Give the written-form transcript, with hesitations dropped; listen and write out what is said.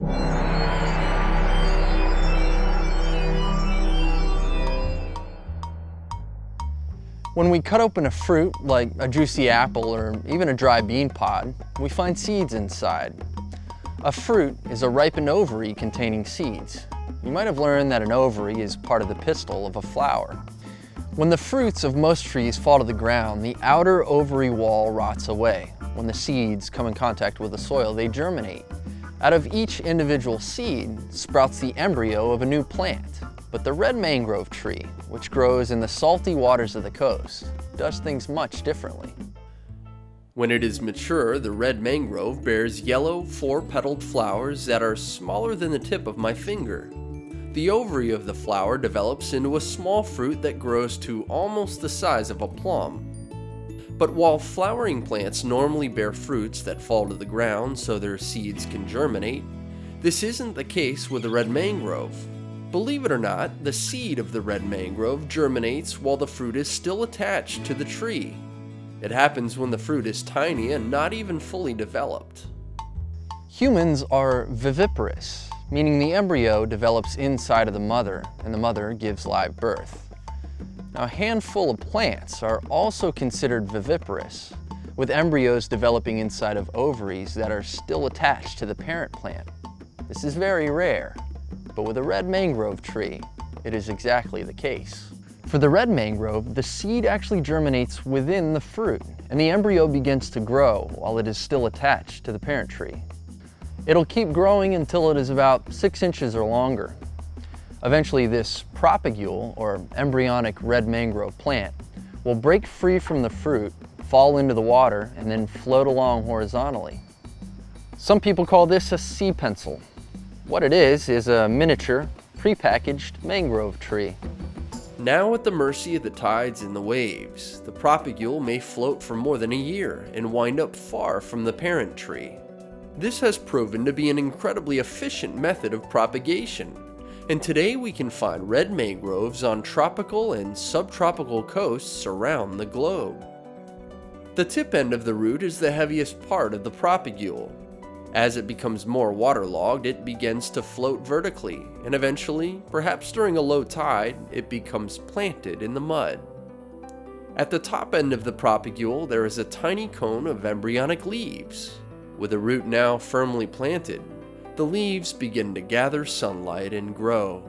When we cut open a fruit, like a juicy apple or even a dry bean pod, we find seeds inside. A fruit is a ripened ovary containing seeds. You might have learned that an ovary is part of the pistil of a flower. When the fruits of most trees fall to the ground, the outer ovary wall rots away. When the seeds come in contact with the soil, they germinate. Out of each individual seed sprouts the embryo of a new plant. But the red mangrove tree, which grows in the salty waters of the coast, does things much differently. When it is mature, the red mangrove bears yellow, four-petaled flowers that are smaller than the tip of my finger. The ovary of the flower develops into a small fruit that grows to almost the size of a plum. But while flowering plants normally bear fruits that fall to the ground so their seeds can germinate, this isn't the case with the red mangrove. Believe it or not, the seed of the red mangrove germinates while the fruit is still attached to the tree. It happens when the fruit is tiny and not even fully developed. Humans are viviparous, meaning the embryo develops inside of the mother, and the mother gives live birth. Now, a handful of plants are also considered viviparous, with embryos developing inside of ovaries that are still attached to the parent plant. This is very rare. But with a red mangrove tree, it is exactly the case. For the red mangrove, the seed actually germinates within the fruit, and the embryo begins to grow while it is still attached to the parent tree. It'll keep growing until it is about 6 inches or longer. Eventually, this propagule, or embryonic red mangrove plant, will break free from the fruit, fall into the water, and then float along horizontally. Some people call this a sea pencil. What it is a miniature, prepackaged mangrove tree. Now at the mercy of the tides and the waves, the propagule may float for more than a year and wind up far from the parent tree. This has proven to be an incredibly efficient method of propagation, and today we can find red mangroves on tropical and subtropical coasts around the globe. The tip end of the root is the heaviest part of the propagule. As it becomes more waterlogged, it begins to float vertically, and eventually, perhaps during a low tide, it becomes planted in the mud. At the top end of the propagule, there is a tiny cone of embryonic leaves. With the root now firmly planted, the leaves begin to gather sunlight and grow.